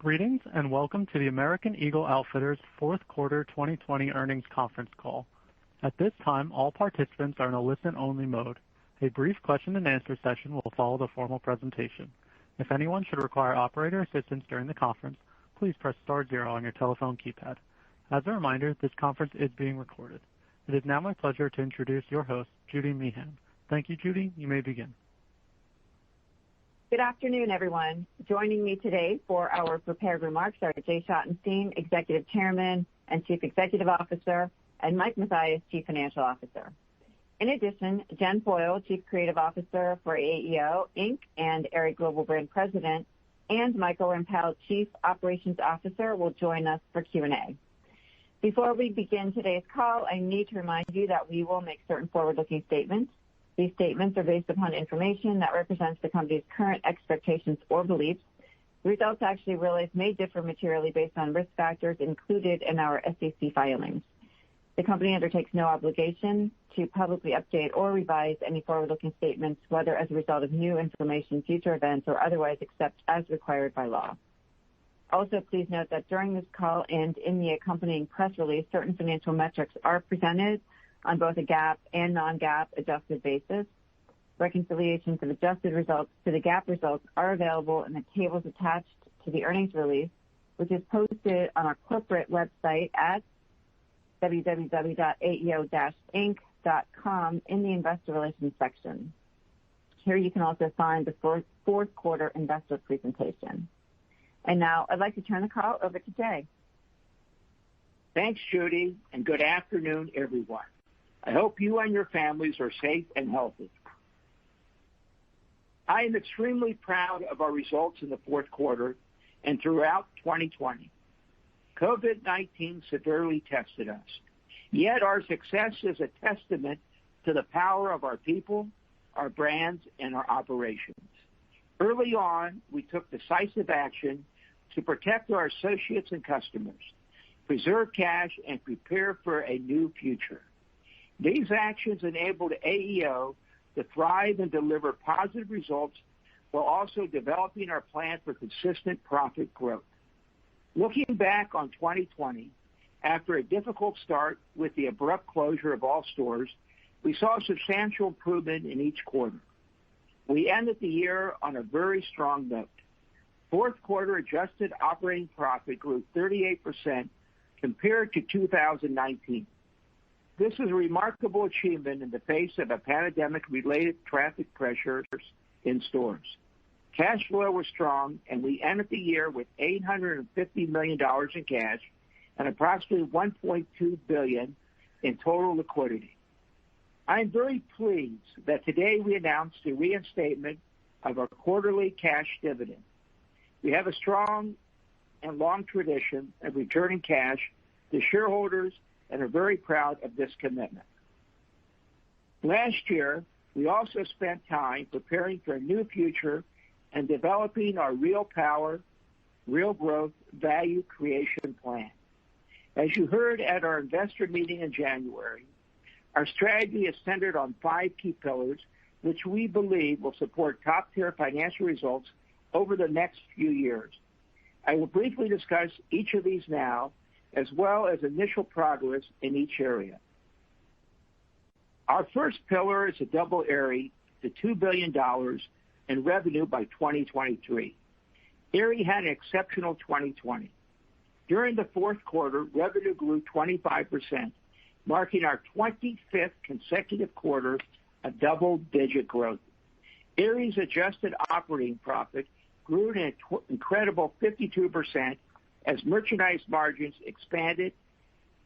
Greetings, and welcome to the American Eagle Outfitters fourth quarter 2020 earnings conference call. At this time, all participants are in a listen-only mode. A brief question-and-answer session will follow the formal presentation. If anyone should require operator assistance during the conference, please press star zero on your telephone keypad. As a reminder, this conference is being recorded. It is now my pleasure to introduce your host, Judy Meehan. Thank you, Judy. You may begin. Good afternoon, everyone. Joining me today for our prepared remarks are Jay Schottenstein, Executive Chairman and Chief Executive Officer, and Mike Mathias, Chief Financial Officer. In addition, Jen Foyle, Chief Creative Officer for AEO, Inc., and Aerie Global Brand President, and Michael Rempel, Chief Operations Officer, will join us for Q&A. Before we begin today's call, I need to remind you that we will make certain forward-looking statements. These statements are based upon information that represents the company's current expectations or beliefs. The results actually realized may differ materially based on risk factors included in our SEC filings. The company undertakes no obligation to publicly update or revise any forward-looking statements, whether as a result of new information, future events, or otherwise, except as required by law. Also, please note that during this call and in the accompanying press release, certain financial metrics are presented on both a GAAP and non-GAAP adjusted basis. Reconciliations of adjusted results to the GAAP results are available in the tables attached to the earnings release, which is posted on our corporate website at www.aeo-inc.com in the Investor Relations section. Here you can also find the fourth quarter investor presentation. And now I'd like to turn the call over to Jay. Thanks, Judy, and good afternoon, everyone. I hope you and your families are safe and healthy. I am extremely proud of our results in the fourth quarter and throughout 2020. COVID-19 severely tested us, yet our success is a testament to the power of our people, our brands, and our operations. Early on, we took decisive action to protect our associates and customers, preserve cash, and prepare for a new future. These actions enabled AEO to thrive and deliver positive results while also developing our plan for consistent profit growth. Looking back on 2020, after a difficult start with the abrupt closure of all stores, we saw substantial improvement in each quarter. We ended the year on a very strong note. Fourth quarter adjusted operating profit grew 38% compared to 2019. This is a remarkable achievement in the face of a pandemic-related traffic pressures in stores. Cash flow was strong, and we ended the year with $850 million in cash and approximately $1.2 billion in total liquidity. I am very pleased that today we announced the reinstatement of our quarterly cash dividend. We have a strong and long tradition of returning cash to shareholders and are very proud of this commitment. Last year, we also spent time preparing for a new future and developing our Real Power, Real Growth value creation plan. As you heard at our investor meeting in January, our strategy is centered on 5 key pillars, which we believe will support top-tier financial results over the next few years. I will briefly discuss each of these now, as well as initial progress in each area. Our first pillar is to double Aerie to $2 billion in revenue by 2023. Aerie had an exceptional 2020. During the fourth quarter, revenue grew 25%, marking our 25th consecutive quarter of double-digit growth. Aerie's adjusted operating profit grew an incredible 52% as merchandise margins expanded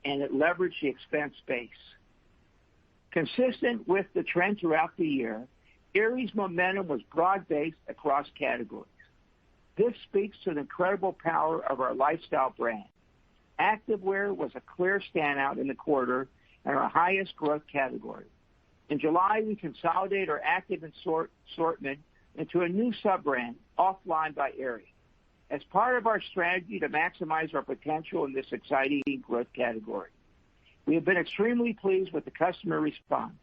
and it leveraged the expense base. Consistent with the trend throughout the year, Aerie's momentum was broad-based across categories. This speaks to the incredible power of our lifestyle brand. Activewear was a clear standout in the quarter and our highest growth category. In July, we consolidated our active assortment into a new sub-brand, Offline by Aerie, as part of our strategy to maximize our potential in this exciting growth category. We have been extremely pleased with the customer response.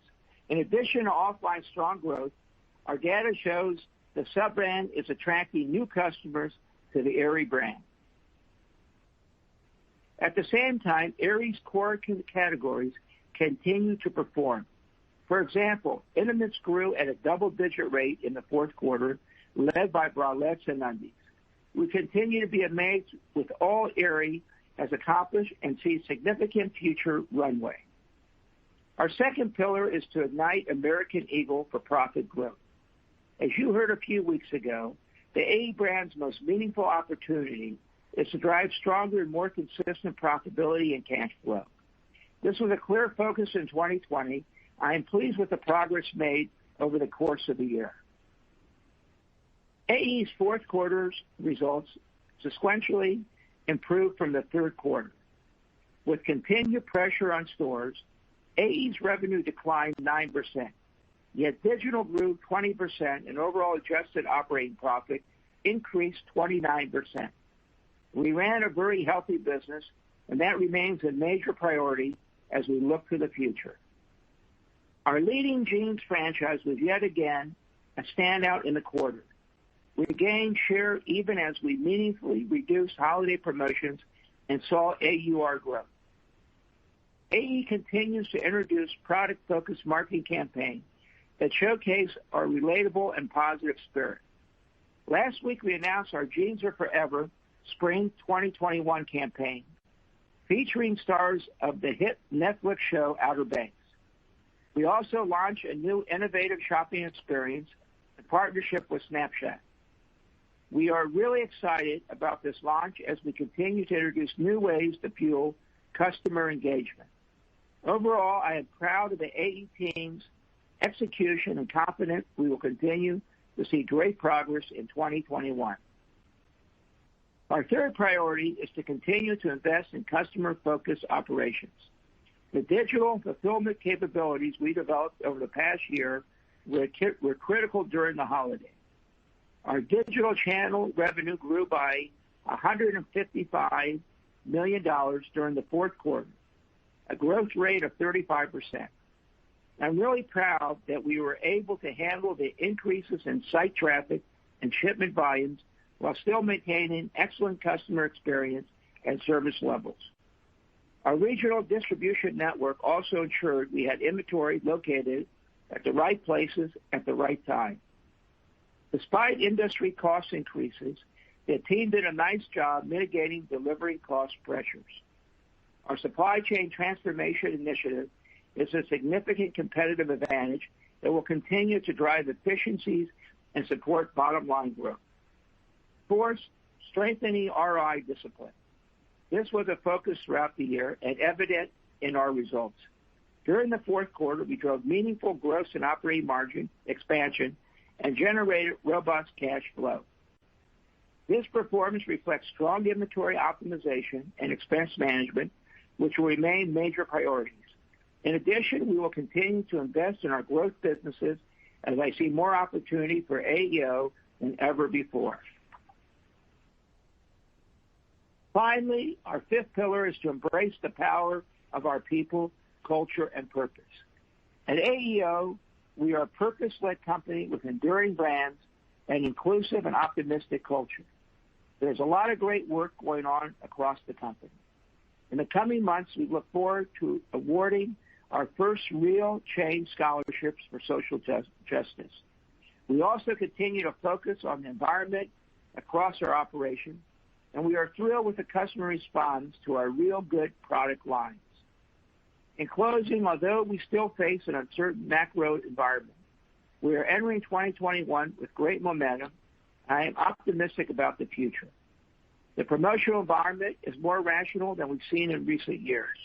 In addition to Offline's strong growth, our data shows the sub-brand is attracting new customers to the Aerie brand. At the same time, Aerie's core categories continue to perform. For example, intimates grew at a double-digit rate in the fourth quarter, led by bralettes and undies. We continue to be amazed with all Aerie has accomplished and see significant future runway. Our second pillar is to ignite American Eagle for profit growth. As you heard a few weeks ago, the AE brand's most meaningful opportunity is to drive stronger and more consistent profitability and cash flow. This was a clear focus in 2020. I am pleased with the progress made over the course of the year. AE's fourth quarter's results sequentially improved from the third quarter. With continued pressure on stores, AE's revenue declined 9%, yet digital grew 20% and overall adjusted operating profit increased 29%. We ran a very healthy business, and that remains a major priority as we look to the future. Our leading jeans franchise was yet again a standout in the quarter. We gained share even as we meaningfully reduced holiday promotions and saw AUR growth. AE continues to introduce product-focused marketing campaigns that showcase our relatable and positive spirit. Last week, we announced our Jeans Are Forever Spring 2021 campaign, featuring stars of the hit Netflix show Outer Banks. We also launched a new innovative shopping experience in partnership with Snapchat. We are really excited about this launch as we continue to introduce new ways to fuel customer engagement. Overall, I am proud of the AE team's execution and confident we will continue to see great progress in 2021. Our third priority is to continue to invest in customer-focused operations. The digital fulfillment capabilities we developed over the past year were critical during the holiday. Our digital channel revenue grew by $155 million during the fourth quarter, a growth rate of 35%. I'm really proud that we were able to handle the increases in site traffic and shipment volumes while still maintaining excellent customer experience and service levels. Our regional distribution network also ensured we had inventory located at the right places at the right time. Despite industry cost increases, the team did a nice job mitigating delivery cost pressures. Our supply chain transformation initiative is a significant competitive advantage that will continue to drive efficiencies and support bottom-line growth. Fourth, strengthening ROI discipline. This was a focus throughout the year and evident in our results. During the fourth quarter, we drove meaningful gross and operating margin expansion and generated robust cash flow. This performance reflects strong inventory optimization and expense management, which will remain major priorities. In addition, we will continue to invest in our growth businesses as I see more opportunity for AEO than ever before. Finally, our fifth pillar is to embrace the power of our people, culture, and purpose. At AEO, we are a purpose-led company with enduring brands and inclusive and optimistic culture. There's a lot of great work going on across the company. In the coming months, we look forward to awarding our first real change scholarships for social justice. We also continue to focus on the environment across our operations, and we are thrilled with the customer response to our Real Good product lines. In closing, although we still face an uncertain macro environment, we are entering 2021 with great momentum, and I am optimistic about the future. The promotional environment is more rational than we've seen in recent years.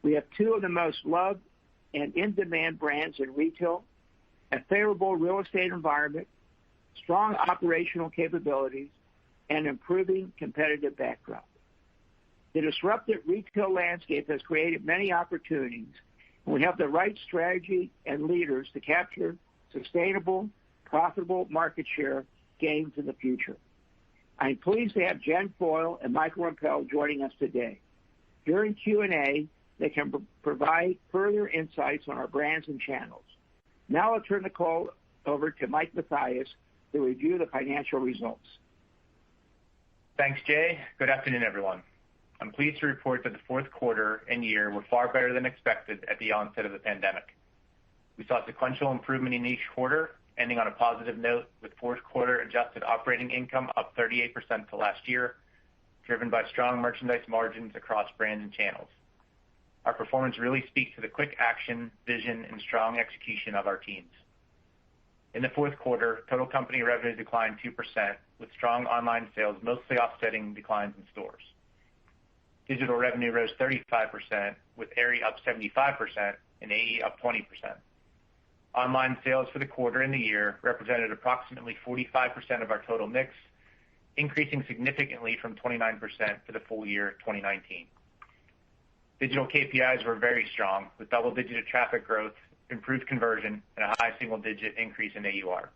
We have two of the most loved and in-demand brands in retail, a favorable real estate environment, strong operational capabilities, and improving competitive backdrop. The disrupted retail landscape has created many opportunities, and we have the right strategy and leaders to capture sustainable, profitable market share gains in the future. I'm pleased to have Jen Foyle and Michael Rempel joining us today. During Q&A, they can provide further insights on our brands and channels. Now I'll turn the call over to Mike Mathias to review the financial results. Thanks, Jay. Good afternoon, everyone. I'm pleased to report that the fourth quarter and year were far better than expected at the onset of the pandemic. We saw sequential improvement in each quarter, ending on a positive note with fourth quarter adjusted operating income up 38% to last year, driven by strong merchandise margins across brands and channels. Our performance really speaks to the quick action, vision, and strong execution of our teams. In the fourth quarter, total company revenue declined 2%, with strong online sales mostly offsetting declines in stores. Digital revenue rose 35%, with Aerie up 75% and AE up 20%. Online sales for the quarter and the year represented approximately 45% of our total mix, increasing significantly from 29% for the full year 2019. Digital KPIs were very strong, with double-digit traffic growth, improved conversion, and a high single-digit increase in AUR.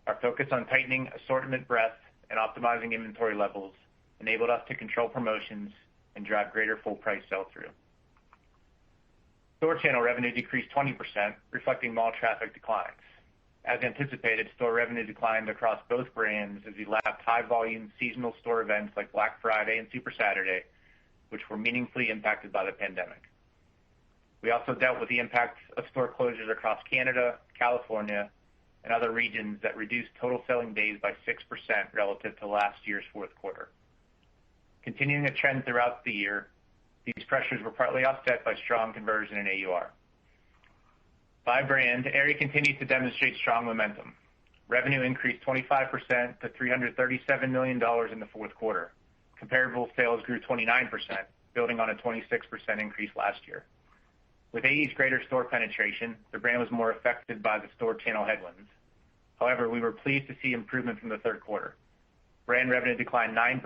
Our focus on tightening assortment breadth and optimizing inventory levels enabled us to control promotions and drive greater full price sell-through. Store channel revenue decreased 20%, reflecting mall traffic declines. As anticipated, store revenue declined across both brands as we lapped high-volume seasonal store events like Black Friday and Super Saturday, which were meaningfully impacted by the pandemic. We also dealt with the impacts of store closures across Canada, California, and other regions that reduced total selling days by 6% relative to last year's fourth quarter. Continuing a trend throughout the year, these pressures were partly offset by strong conversion in AUR. By brand, Aerie continued to demonstrate strong momentum. Revenue increased 25% to $337 million in the fourth quarter. Comparable sales grew 29%, building on a 26% increase last year. With AE's greater store penetration, the brand was more affected by the store channel headwinds. However, we were pleased to see improvement from the third quarter. Brand revenue declined 9%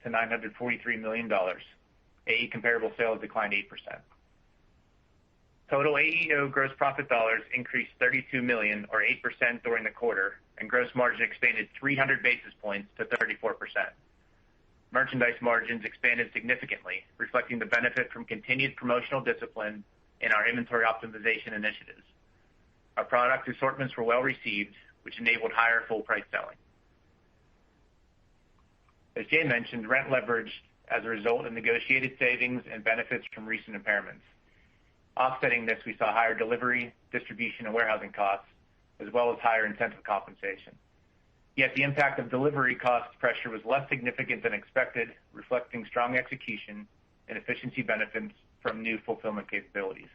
to $943 million. AE comparable sales declined 8%. Total AEO gross profit dollars increased $32 million or 8% during the quarter, and gross margin expanded 300 basis points to 34%. Merchandise margins expanded significantly, reflecting the benefit from continued promotional discipline and our inventory optimization initiatives. Our product assortments were well received, which enabled higher full price selling. As Jay mentioned, rent leveraged as a result of negotiated savings and benefits from recent impairments. Offsetting this, we saw higher delivery, distribution, and warehousing costs, as well as higher incentive compensation. Yet the impact of delivery cost pressure was less significant than expected, reflecting strong execution and efficiency benefits from new fulfillment capabilities.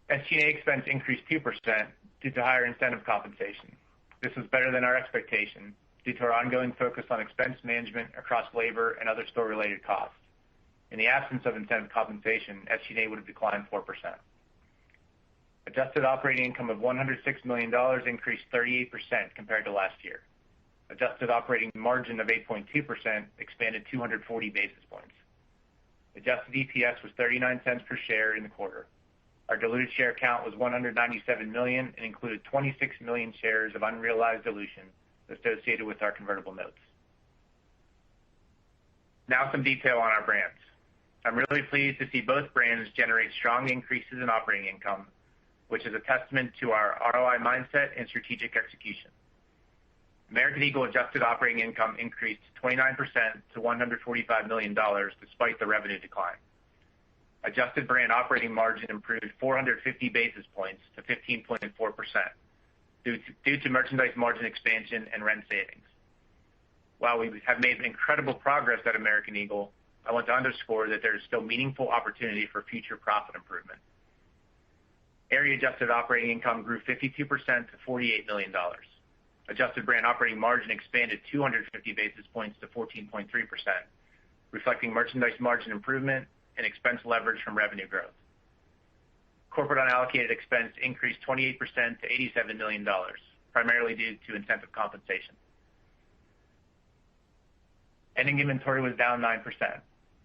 SG&A expense increased 2% due to higher incentive compensation. This was better than our expectation due to our ongoing focus on expense management across labor and other store-related costs. In the absence of incentive compensation, SG&A would have declined 4%. Adjusted operating income of $106 million increased 38% compared to last year. Adjusted operating margin of 8.2% expanded 240 basis points. Adjusted EPS was 39 cents per share in the quarter. Our diluted share count was 197 million and included 26 million shares of unrealized dilution associated with our convertible notes. Now some detail on our brands. I'm really pleased to see both brands generate strong increases in operating income, which is a testament to our ROI mindset and strategic execution. American Eagle adjusted operating income increased 29% to $145 million despite the revenue decline. Adjusted brand operating margin improved 450 basis points to 15.4% due to merchandise margin expansion and rent savings. While we have made incredible progress at American Eagle, I want to underscore that there is still meaningful opportunity for future profit improvement. Aerie adjusted operating income grew 52% to $48 million. Adjusted brand operating margin expanded 250 basis points to 14.3%, reflecting merchandise margin improvement and expense leverage from revenue growth. Corporate unallocated expense increased 28% to $87 million, primarily due to incentive compensation. Ending inventory was down 9%.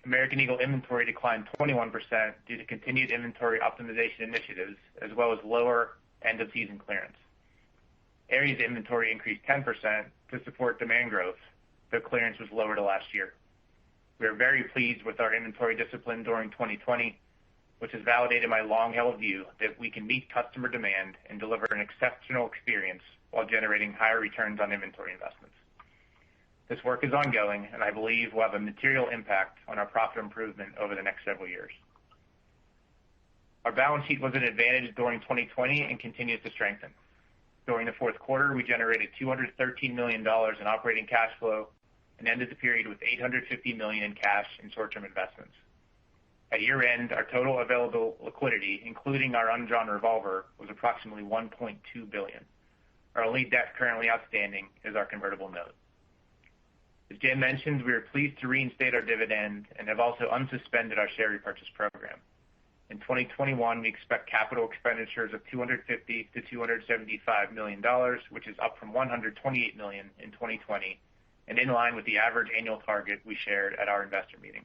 American Eagle inventory declined 21% due to continued inventory optimization initiatives, as well as lower end-of-season clearance. Aerie's inventory increased 10% to support demand growth, though clearance was lower to last year. We are very pleased with our inventory discipline during 2020, which has validated my long-held view that we can meet customer demand and deliver an exceptional experience while generating higher returns on inventory investments. This work is ongoing, and I believe will have a material impact on our profit improvement over the next several years. Our balance sheet was an advantage during 2020 and continues to strengthen. During the fourth quarter, we generated $213 million in operating cash flow and ended the period with $850 million in cash and short-term investments. At year-end, our total available liquidity, including our undrawn revolver, was approximately $1.2 billion. Our only debt currently outstanding is our convertible note. As Jim mentioned, we are pleased to reinstate our dividend and have also unsuspended our share repurchase program. In 2021, we expect capital expenditures of $250 to $275 million, which is up from $128 million in 2020 and in line with the average annual target we shared at our investor meeting.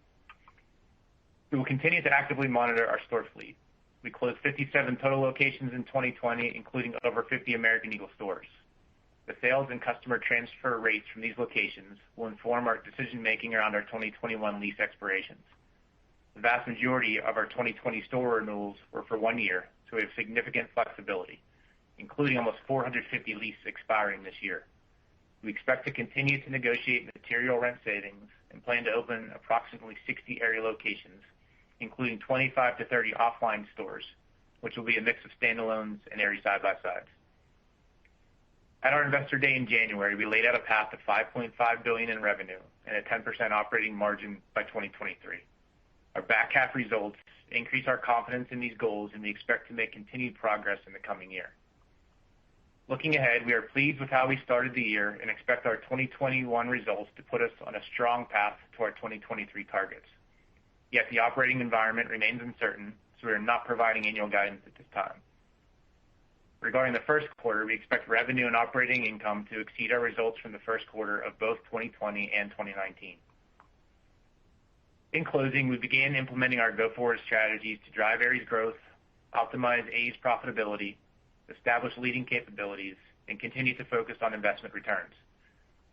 We will continue to actively monitor our store fleet. We closed 57 total locations in 2020, including over 50 American Eagle stores. The sales and customer transfer rates from these locations will inform our decision-making around our 2021 lease expirations. The vast majority of our 2020 store renewals were for 1 year, so we have significant flexibility, including almost 450 leases expiring this year. We expect to continue to negotiate material rent savings and plan to open approximately 60 area locations, including 25 to 30 offline stores, which will be a mix of standalones and Aerie side-by-sides. At our Investor Day in January, we laid out a path to $5.5 billion in revenue and a 10% operating margin by 2023. Our back half results increase our confidence in these goals, and we expect to make continued progress in the coming year. Looking ahead, we are pleased with how we started the year and expect our 2021 results to put us on a strong path to our 2023 targets. Yet the operating environment remains uncertain, so we are not providing annual guidance at this time. Regarding the first quarter, we expect revenue and operating income to exceed our results from the first quarter of both 2020 and 2019. In closing, we began implementing our go-forward strategies to drive Aerie's growth, optimize AE's profitability, establish leading capabilities, and continue to focus on investment returns.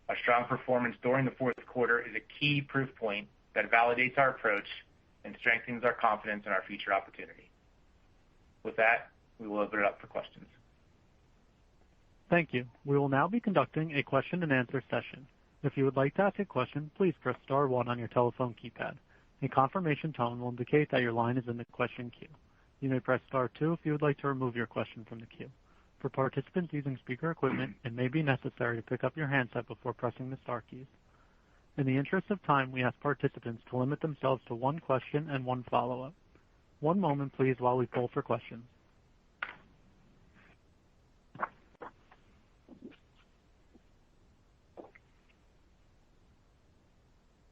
Our strong performance during the fourth quarter is a key proof point that validates our approach and strengthens our confidence in our future opportunity. With that, we will open it up for questions. Thank you. We will now be conducting a question-and-answer session. If you would like to ask a question, please press star one on your telephone keypad. A confirmation tone will indicate that your line is in the question queue. You may press star two if you would like to remove your question from the queue. For participants using speaker equipment, it may be necessary to pick up your handset before pressing the star keys. In the interest of time, we ask participants to limit themselves to one question and one follow-up. One moment, please, while we poll for questions.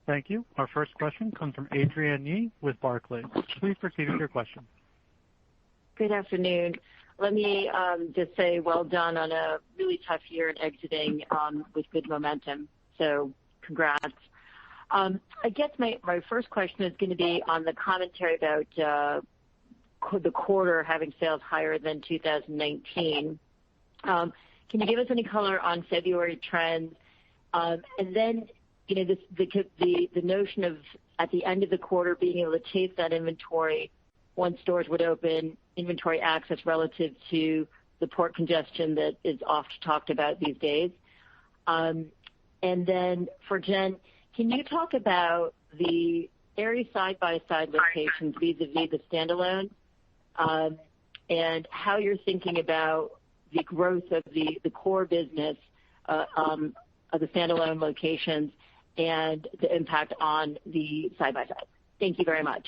Thank you. Our first question comes from Adrienne Yih with Barclays. Please proceed with your question. Good afternoon. Let me just say well done on a really tough year and exiting with good momentum. So congrats. I guess my first question is going to be on the commentary about the quarter having sales higher than 2019. Can you give us any color on February trends? And then, the notion of at the end of the quarter being able to chase that inventory once stores would open, inventory access relative to the port congestion that is oft talked about these days. And then for Jen, can you talk about the Aerie side-by-side locations vis-a-vis the standalone, and how you're thinking about the growth of the core business of the standalone locations and the impact on the side-by-side? Thank you very much.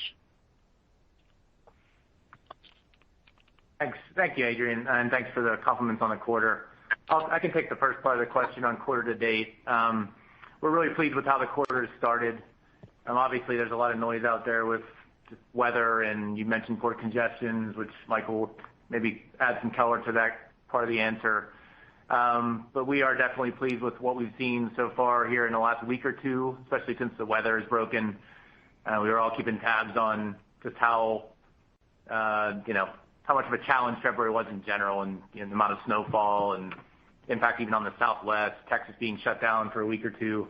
Thanks. Thank you, Adrienne, and thanks for the compliments on the quarter. I can take the first part of the question on quarter to date. We're really pleased with how the quarter has started. Obviously, there's a lot of noise out there with weather, and you mentioned port congestions, which Michael will maybe add some color to that part of the answer. But we are definitely pleased with what we've seen so far here in the last week or two, especially since the weather is broken. We were all keeping tabs on just how much of a challenge February was in general, and the amount of snowfall and impact even on the Southwest, Texas being shut down for a week or two.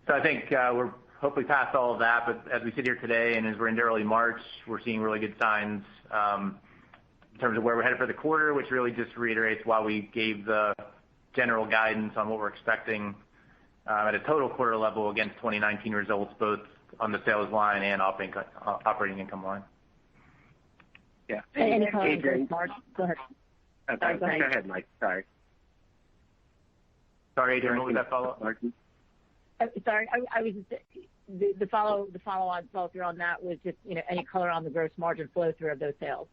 So I think we're hopefully past all of that, but as we sit here today and as we're into early March, we're seeing really good signs in terms of where we're headed for the quarter, which really just reiterates why we gave the general guidance on what we're expecting at a total quarter level against 2019 results, both on the sales line and operating income line. Yeah. Any Adrienne, Mark, go ahead. Okay. Go ahead. Go ahead, Mike. Sorry. Sorry, Adrienne, what was that follow-up? Sorry, I was just the follow through on that was just any color on the gross margin flow through of those sales.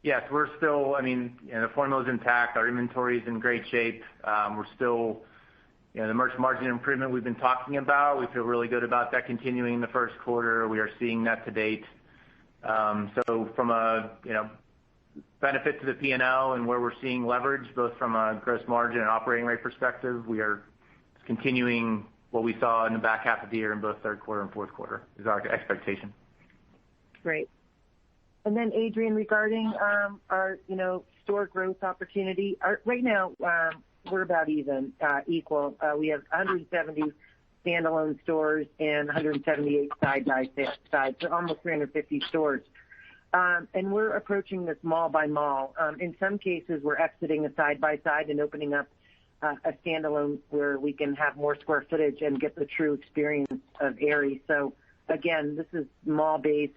Yes, we're still. The formula's intact. Our inventory is in great shape. We're still, the merch margin improvement we've been talking about. We feel really good about that continuing in the first quarter. We are seeing that to date. So from a benefit to the P&L and where we're seeing leverage, both from a gross margin and operating rate perspective, we are continuing what we saw in the back half of the year in both third quarter and fourth quarter is our expectation. Great. And then, Adrienne, regarding our store growth opportunity, right now we're about equal. We have 170 standalone stores and 178 side-by-side, so almost 350 stores. And we're approaching this mall by mall. In some cases, we're exiting a side-by-side and opening up a standalone where we can have more square footage and get the true experience of Aerie. So again, this is mall-based,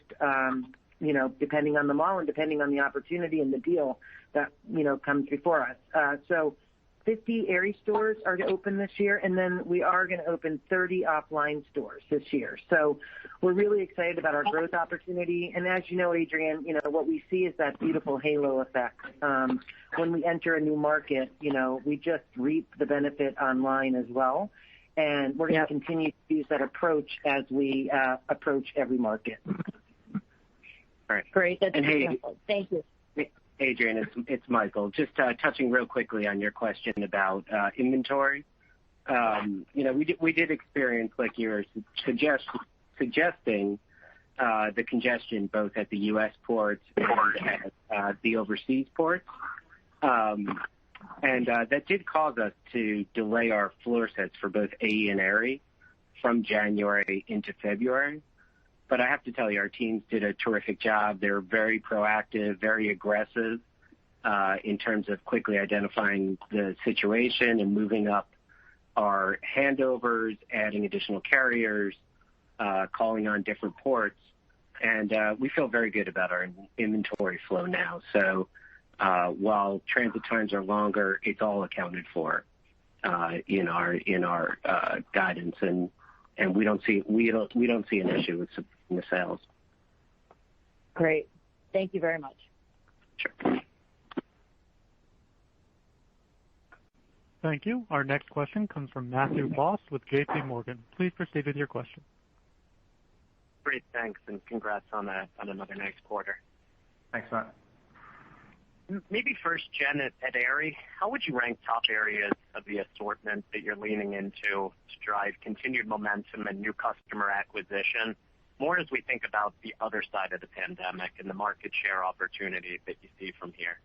depending on the mall and depending on the opportunity and the deal that, comes before us. So 50 Aerie stores are to open this year, and then we are going to open 30 offline stores this year. So we're really excited about our growth opportunity. And as you know, Adrienne, what we see is that beautiful halo effect. When we enter a new market, we just reap the benefit online as well. And we're going to continue to use that approach as we approach every market. All right. Great. That's wonderful. Thank you. Adrienne, it's Michael. Just touching real quickly on your question about inventory. We did experience, like you were suggesting, the congestion both at the U.S. ports and at the overseas ports. And that did cause us to delay our floor sets for both AE and Aerie from January into February. But I have to tell you, our teams did a terrific job. They were very proactive, very aggressive in terms of quickly identifying the situation and moving up our handovers, adding additional carriers, calling on different ports. And we feel very good about our inventory flow now. So while transit times are longer, it's all accounted for in our guidance, and we don't see an issue with the sales. Great. Thank you very much. Sure. Thank you. Our next question comes from Matthew Boss with J.P. Morgan. Please proceed with your question. Great, thanks, and congrats on another nice quarter. Thanks, Matt. Maybe first, Jen, at Aerie, how would you rank top areas of the assortment that you're leaning into to drive continued momentum and new customer acquisition, more as we think about the other side of the pandemic and the market share opportunity that you see from here?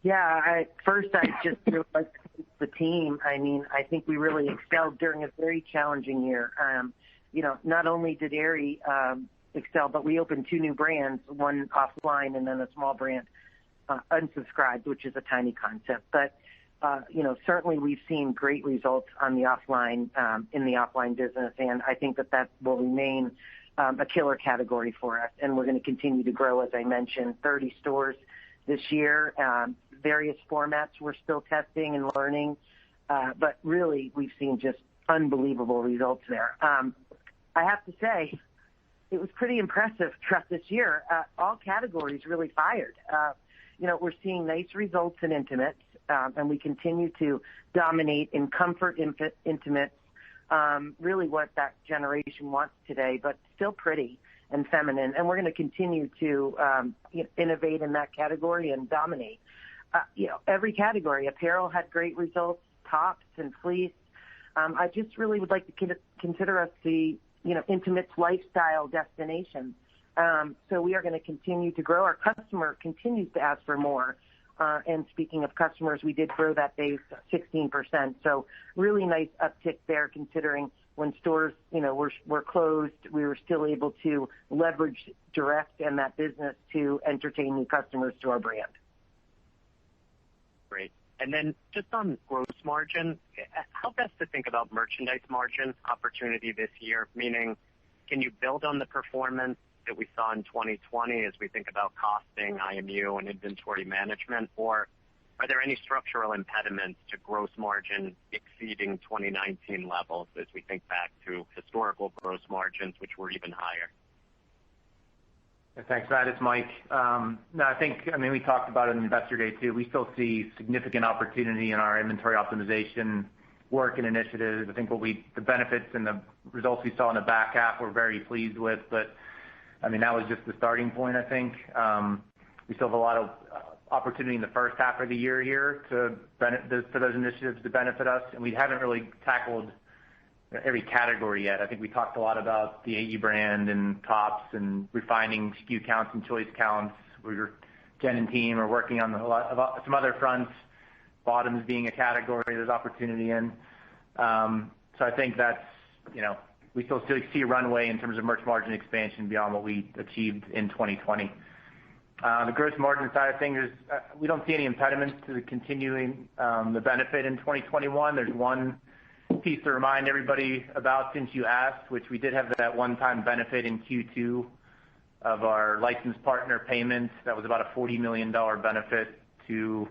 Yeah, first I just really like to thank the team. I think we really excelled during a very challenging year. Not only did Aerie excel, but we opened 2 new brands, one offline and then a small brand, Unsubscribed, which is a tiny concept. But certainly we've seen great results on the offline in the offline business, and I think that will remain a killer category for us. And we're going to continue to grow, as I mentioned, 30 stores this year. Various formats we're still testing and learning, but really we've seen just unbelievable results there. I have to say, it was pretty impressive throughout this year. All categories really fired. We're seeing nice results in intimates, and we continue to dominate in comfort intimates, really what that generation wants today, but still pretty and feminine. And we're going to continue to innovate in that category and dominate. Every category, apparel had great results, tops and fleece. I just really would like to consider us the intimates lifestyle destination. So we are going to continue to grow. Our customer continues to ask for more. And speaking of customers, we did grow that base 16%. So really nice uptick there, considering when stores, were closed, we were still able to leverage direct and that business to entertain new customers to our brand. Great. And then just on gross margin, how best to think about merchandise margin opportunity this year? Meaning, can you build on the performance that we saw in 2020 as we think about costing, IMU, and inventory management? Or are there any structural impediments to gross margin exceeding 2019 levels as we think back to historical gross margins, which were even higher? Thanks, Matt. It's Mike. We talked about it in Investor Day too. We still see significant opportunity in our inventory optimization work and initiatives. I think the benefits and the results we saw in the back half we're very pleased with, but that was just the starting point, I think. We still have a lot of opportunity in the first half of the year here for those initiatives to benefit us, and we haven't really tackled every category yet. I think we talked a lot about the AE brand and tops and refining SKU counts and choice counts. Jen and team are working on some other fronts, bottoms being a category there's opportunity in. So I think we still see a runway in terms of merch margin expansion beyond what we achieved in 2020. The gross margin side of things, we don't see any impediments to continuing the benefit in 2021. There's one piece to remind everybody about since you asked, which we did have that one-time benefit in Q2 of our licensed partner payments. That was about a $40 million benefit to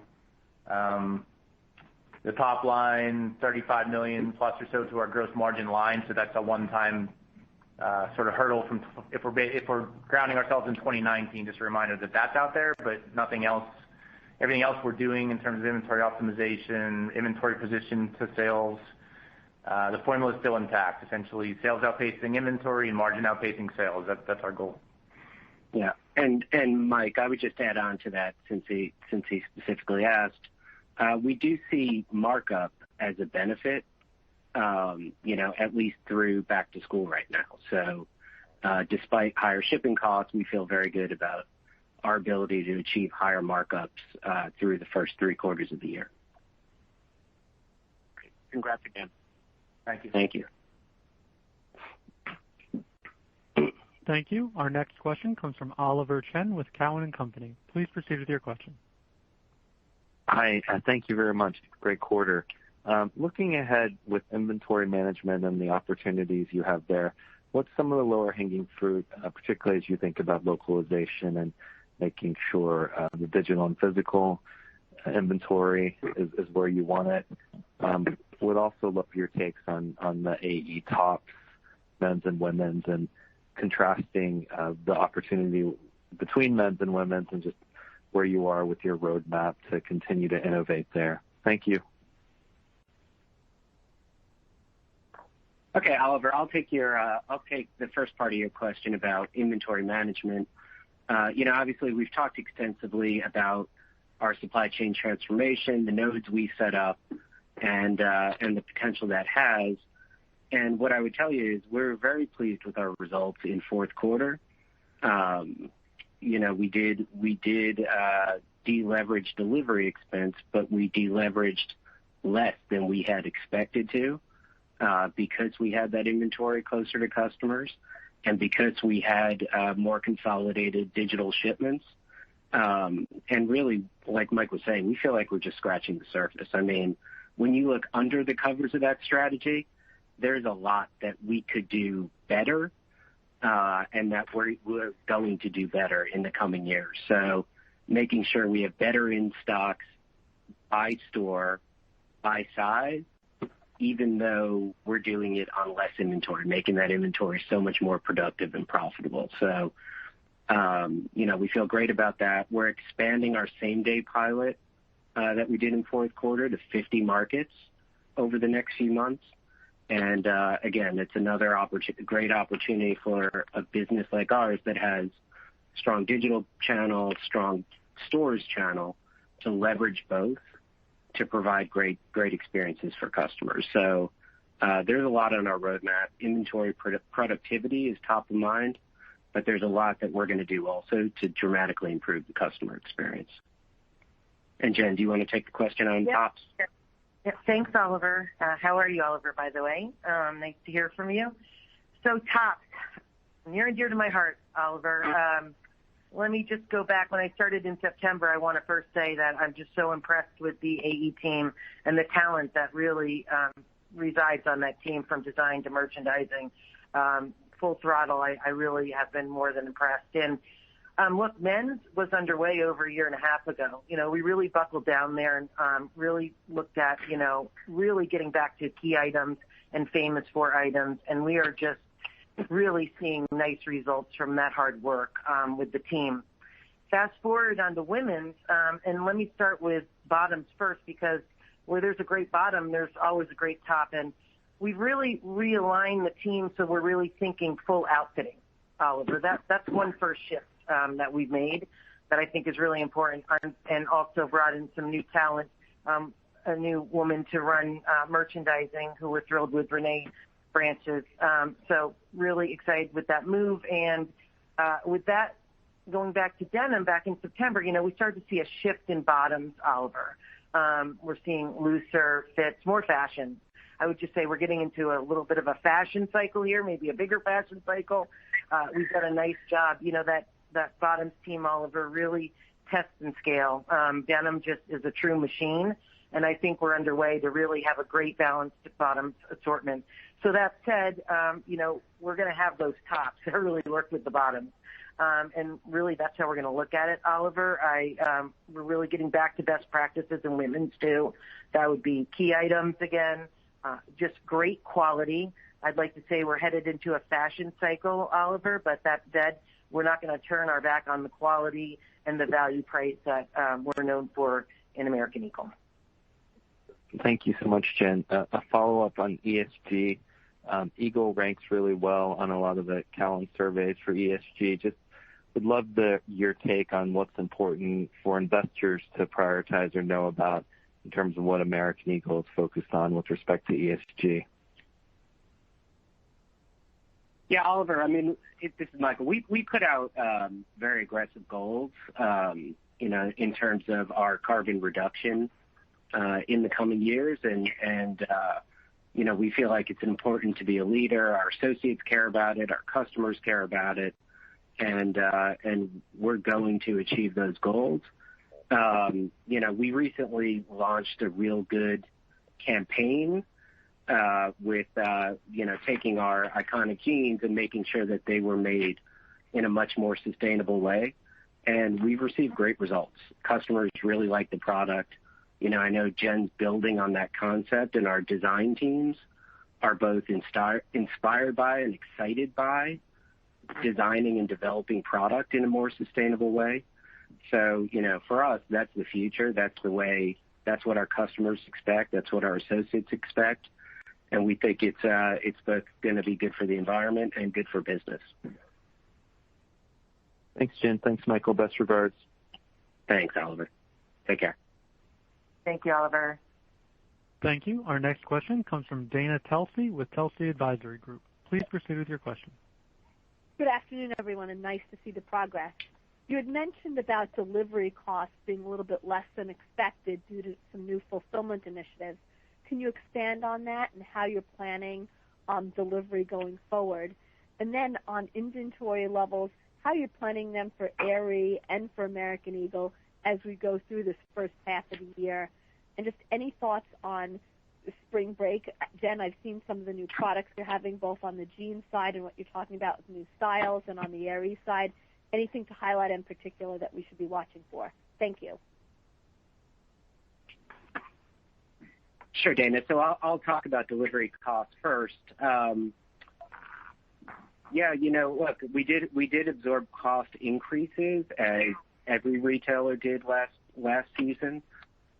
the top line, $35 million plus or so to our gross margin line. So that's a one-time sort of hurdle from if we're grounding ourselves in 2019. Just a reminder that that's out there, but nothing else. Everything else we're doing in terms of inventory optimization, inventory position to sales, the formula is still intact. Essentially, sales outpacing inventory and margin outpacing sales. That's our goal. Yeah, and Mike, I would just add on to that since he specifically asked. We do see markup as a benefit, at least through back to school right now. So despite higher shipping costs, we feel very good about our ability to achieve higher markups through the first 3 quarters of the year. Great. Congrats again. Thank you. Thank you. Thank you. Our next question comes from Oliver Chen with Cowen and Company. Please proceed with your question. Hi, thank you very much. Great quarter. Looking ahead with inventory management and the opportunities you have there, what's some of the lower hanging fruit, particularly as you think about localization and making sure the digital and physical inventory is where you want it? Would also love your takes on the AE tops, men's and women's, and contrasting the opportunity between men's and women's and just where you are with your roadmap to continue to innovate there. Thank you. Okay, Oliver, I'll take the first part of your question about inventory management. Obviously we've talked extensively about our supply chain transformation, the nodes we set up, and the potential that has. And what I would tell you is we're very pleased with our results in fourth quarter. We did deleverage delivery expense, but we deleveraged less than we had expected to because we had that inventory closer to customers and because we had more consolidated digital shipments. And really, like Mike was saying, we feel like we're just scratching the surface. When you look under the covers of that strategy, there's a lot that we could do better and that we're going to do better in the coming years. So making sure we have better in stocks by store, by size, even though we're doing it on less inventory, making that inventory so much more productive and profitable. So, we feel great about that. We're expanding our same-day pilot that we did in fourth quarter to 50 markets over the next few months. And again, it's another great opportunity for a business like ours that has strong digital channel, strong stores channel to leverage both to provide great experiences for customers. So there's a lot on our roadmap. Inventory productivity is top of mind, but there's a lot that we're going to do also to dramatically improve the customer experience. And Jen, do you want to take the question on tops? Sure. Yeah, thanks, Oliver. How are you, Oliver, by the way? Nice to hear from you. So tops, near and dear to my heart, Oliver. let me just go back. When I started in September, I want to first say that I'm just so impressed with the AE team and the talent that really resides on that team, from design to merchandising. Full throttle, I really have been more than impressed. And look, men's was underway over a year and a half ago. We really buckled down there and really looked at, really getting back to key items and famous for items. And we are just really seeing nice results from that hard work with the team. Fast forward on to women's, and let me start with bottoms first, because where there's a great bottom, there's always a great top. And we've really realigned the team so we're really thinking full outfitting, Oliver. That's one first shift that we've made that I think is really important, and also brought in some new talent, a new woman to run merchandising who we're thrilled with, Renee Branches. So really excited with that move. And with that, going back to denim, back in September, we started to see a shift in bottoms, Oliver. We're seeing looser fits, more fashion. I would just say we're getting into a little bit of a fashion cycle here, maybe a bigger fashion cycle. We've done a nice job. That bottoms team, Oliver, really tests and scale. Denim just is a true machine, and I think we're underway to really have a great balanced bottoms assortment. So that said, we're going to have those tops that really work with the bottoms. And really, that's how we're going to look at it, Oliver. We're really getting back to best practices in women's too. That would be key items again, just great quality. I'd like to say we're headed into a fashion cycle, Oliver, but that said, we're not going to turn our back on the quality and the value price that we're known for in American Eagle. Thank you so much, Jen. A follow-up on ESG. Eagle ranks really well on a lot of the Callan surveys for ESG. Just would love your take on what's important for investors to prioritize or know about in terms of what American Eagle is focused on with respect to ESG. Yeah, Oliver, this is Michael. We put out very aggressive goals, in terms of our carbon reduction in the coming years. And we feel like it's important to be a leader. Our associates care about it. Our customers care about it. And we're going to achieve those goals. We recently launched a real good campaign with taking our iconic jeans and making sure that they were made in a much more sustainable way. And we've received great results. Customers really like the product. I know Jen's building on that concept, and our design teams are both inspired by and excited by designing and developing product in a more sustainable way. So, for us, that's the future. That's the way. That's what our customers expect. That's what our associates expect. And we think it's both going to be good for the environment and good for business. Thanks, Jen. Thanks, Michael. Best regards. Thanks, Oliver. Take care. Thank you, Oliver. Thank you. Our next question comes from Dana Telsey with Telsey Advisory Group. Please proceed with your question. Good afternoon, everyone, and nice to see the progress. You had mentioned about delivery costs being a little bit less than expected due to some new fulfillment initiatives. Can you expand on that and how you're planning delivery going forward? And then on inventory levels, how you're planning them for Aerie and for American Eagle as we go through this first half of the year? And just any thoughts on the spring break? Jen, I've seen some of the new products you're having both on the jeans side and what you're talking about with new styles, and on the Aerie side. Anything to highlight in particular that we should be watching for? Thank you. Sure, Dana. So I'll talk about delivery costs first. Look, we did absorb cost increases as every retailer did last season,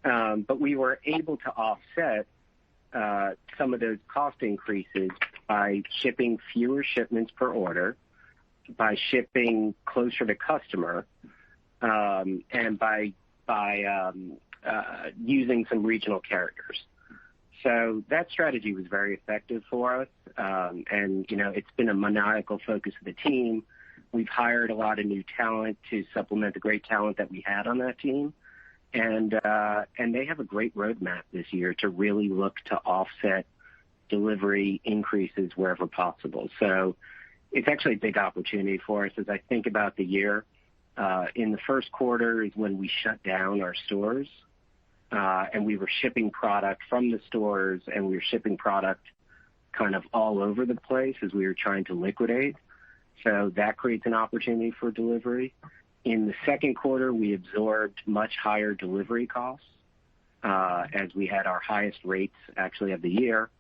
but we were able to offset some of those cost increases by shipping fewer shipments per order, by shipping closer to customer, and by using some regional carriers. So that strategy was very effective for us, and it's been a maniacal focus of the team. We've hired a lot of new talent to supplement the great talent that we had on that team, and they have a great roadmap this year to really look to offset delivery increases wherever possible. So it's actually a big opportunity for us as I think about the year. In the first quarter is when we shut down our stores, and we were shipping product from the stores, and we were shipping product kind of all over the place as we were trying to liquidate. So that creates an opportunity for delivery. In the second quarter, we absorbed much higher delivery costs as we had our highest rates actually of the year.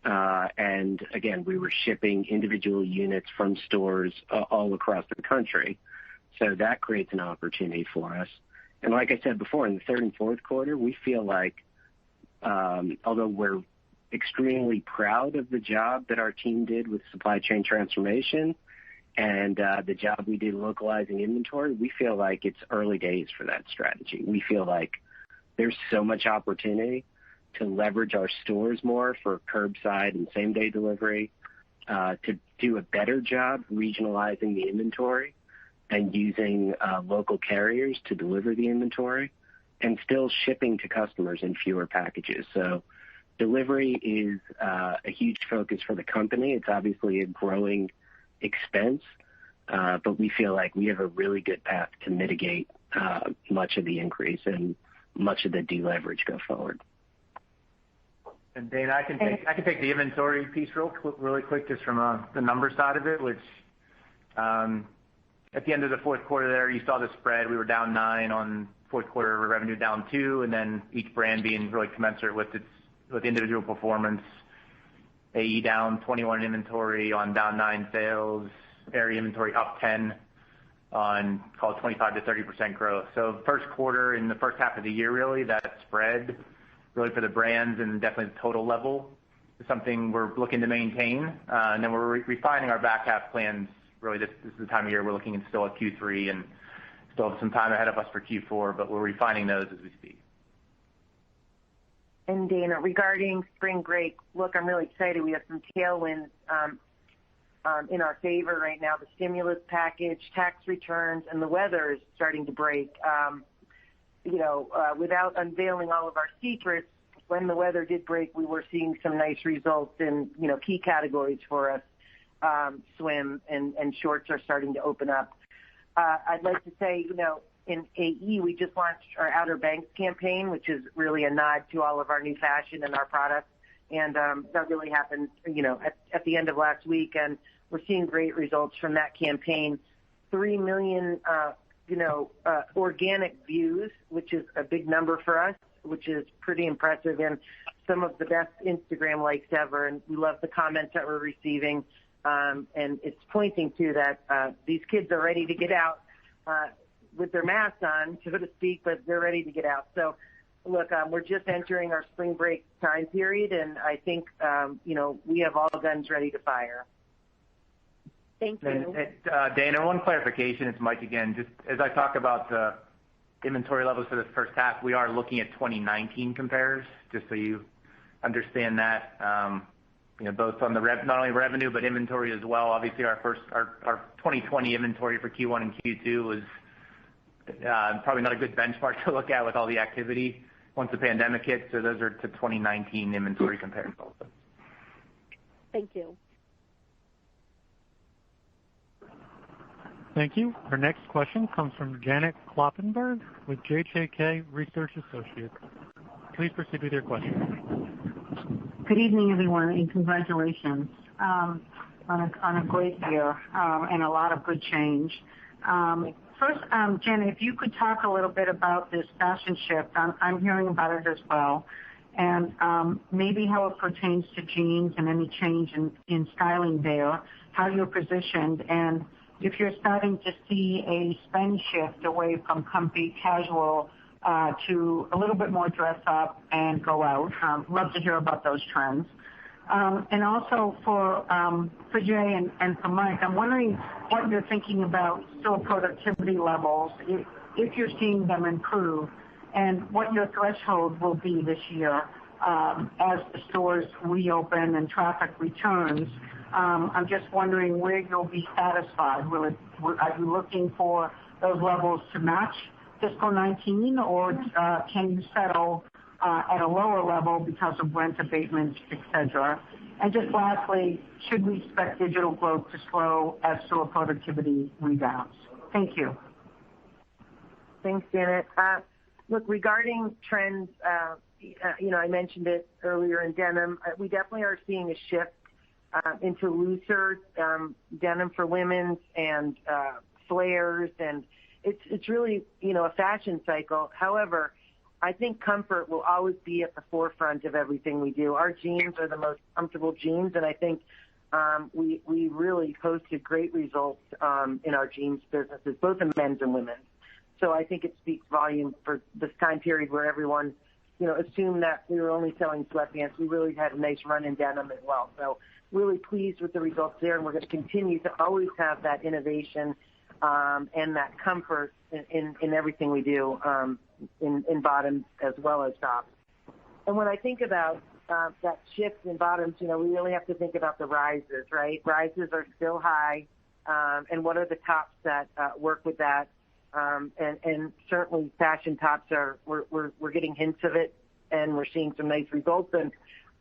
And again, we were shipping individual units from stores all across the country. So that creates an opportunity for us. And like I said before, in the third and fourth quarter, we feel like, although we're extremely proud of the job that our team did with supply chain transformation and the job we did localizing inventory, we feel like it's early days for that strategy. We feel like there's so much opportunity to leverage our stores more for curbside and same-day delivery, to do a better job regionalizing the inventory and using local carriers to deliver the inventory and still shipping to customers in fewer packages. So delivery is a huge focus for the company. It's obviously a growing expense, but we feel like we have a really good path to mitigate much of the increase and much of the deleverage go forward. And Dana, I can take the inventory piece really quick, just from the number side of it, which at the end of the fourth quarter there, you saw the spread. We were down 9 on fourth quarter revenue, down 2, and then each brand being really commensurate with individual performance. AE down 21 inventory on down 9 sales, Aerie inventory up 10 on, call it 25 to 30% growth. So first quarter in the first half of the year, really, that spread really for the brands and definitely the total level is something we're looking to maintain. And then we're refining our back half plans. Really, this is the time of year we're looking still at Q3 and still have some time ahead of us for Q4, but we're refining those as we speak. And Dana, regarding spring break, look, I'm really excited. We have some tailwinds in our favor right now. The stimulus package, tax returns, and the weather is starting to break. Without unveiling all of our secrets, when the weather did break, we were seeing some nice results in, key categories for us. Swim and shorts are starting to open up. I'd like to say, in AE, we just launched our Outer Banks campaign, which is really a nod to all of our new fashion and our products. And that really happened, at the end of last week. And we're seeing great results from that campaign. 3 million, organic views, which is a big number for us, which is pretty impressive, and some of the best Instagram likes ever. And we love the comments that we're receiving. And it's pointing to that these kids are ready to get out with their masks on, so to speak, but they're ready to get out. So, look, we're just entering our spring break time period, and I think, we have all guns ready to fire. Thank you. And, Dana, one clarification. It's Mike again. Just as I talk about the inventory levels for the first half, we are looking at 2019 compares, just so you understand that. Both on the not only revenue but inventory as well. Obviously, our 2020 inventory for Q1 and Q2 was probably not a good benchmark to look at with all the activity once the pandemic hit. So those are to 2019 inventory compared also. Thank you. Thank you. Our next question comes from Janet Kloppenburg with JJK Research Associates. Please proceed with your question. Good evening, everyone, and congratulations on a great year and a lot of good change. First, Jen, if you could talk a little bit about this fashion shift. I'm hearing about it as well, and maybe how it pertains to jeans and any change in styling there, how you're positioned, and if you're starting to see a spend shift away from comfy casual to a little bit more dress up and go out. Love to hear about those trends. And also for Jay and for Mike, I'm wondering what you're thinking about store productivity levels, if you're seeing them improve, and what your threshold will be this year as the stores reopen and traffic returns. I'm just wondering where you'll be satisfied. Are you looking for those levels to match fiscal 19, or can you settle at a lower level because of rent abatements, et cetera? And just lastly, should we expect digital growth to slow as store productivity rebounds? Thank you. Thanks, Janet. Look, regarding trends, I mentioned it earlier in denim. We definitely are seeing a shift into looser denim for women's and flares, and it's really, a fashion cycle. However, I think comfort will always be at the forefront of everything we do. Our jeans are the most comfortable jeans, and I think we really posted great results in our jeans businesses, both in men's and women's. So I think it speaks volume for this time period where everyone, assumed that we were only selling sweatpants. We really had a nice run in denim as well. So really pleased with the results there, and we're going to continue to always have that innovation and that comfort in everything we do in bottoms as well as tops. And when I think about that shift in bottoms, we really have to think about the rises, right? Rises are still high, and what are the tops that work with that? And certainly fashion tops we're getting hints of it, and we're seeing some nice results. And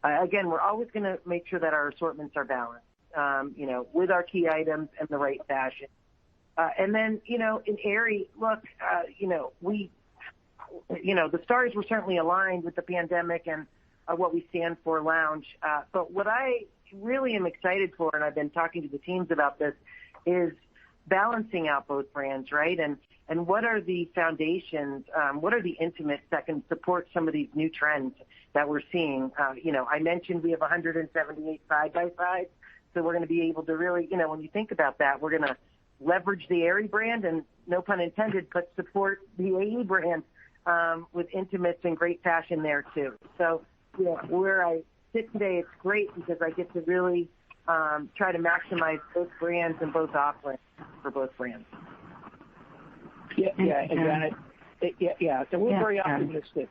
again, we're always going to make sure that our assortments are balanced, with our key items and the right fashion. And then, in Aerie, look, the stars were certainly aligned with the pandemic and what we stand for, lounge. But what I really am excited for, and I've been talking to the teams about this, is balancing out both brands, right? And what are the foundations, what are the intimates that can support some of these new trends that we're seeing? I mentioned we have 178 side-by-sides, so we're going to be able to really, when you think about that, we're going to leverage the Aerie brand and, no pun intended, but support the AE brand with intimates and great fashion there too. So, where I sit today, it's great because I get to really try to maximize both brands and both offerings for both brands. Yeah, Janet. So we're very optimistic.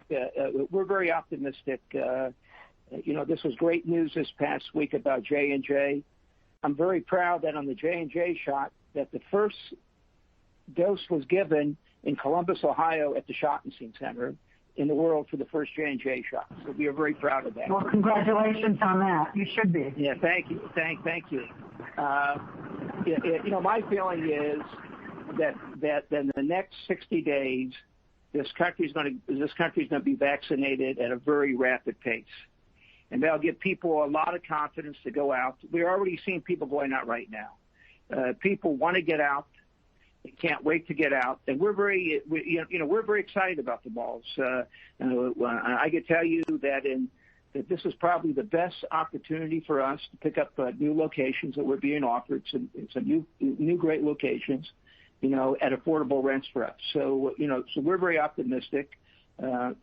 We're very optimistic. This was great news this past week about J&J. I'm very proud that on the J&J shot, that the first dose was given in Columbus, Ohio, at the Schottenstein Center in the world for the first J&J shot. So we are very proud of that. Well, congratulations on that. You should be. Yeah, thank you. Thank you. My feeling is that in the next 60 days, this country's going to be vaccinated at a very rapid pace, and that'll give people a lot of confidence to go out. We're already seeing people going out right now. People want to get out. They can't wait to get out, and we're very excited about the malls. I can tell you that this is probably the best opportunity for us to pick up new locations that we're being offered. Some new great locations, at affordable rents for us. So we're very optimistic. I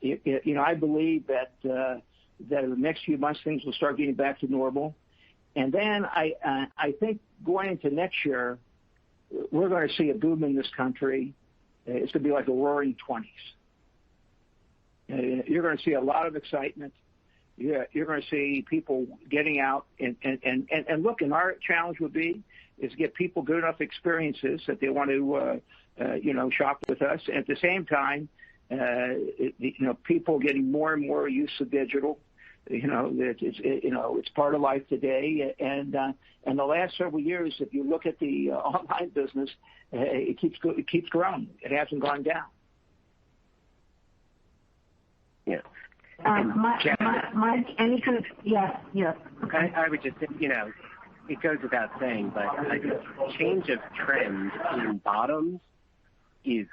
believe that in the next few months things will start getting back to normal, and then I think going into next year, we're going to see a boom in this country. It's going to be like a roaring 20s. You're going to see a lot of excitement. You're going to see people getting out and look. And our challenge would be is get people good enough experiences that they want to shop with us. And at the same time, people getting more and more used to digital. It's part of life today, and the last several years, if you look at the online business, it keeps growing. It hasn't gone down. Yeah. Mike, yes. Okay. I would just say, it goes without saying, but I think change of trend in bottoms is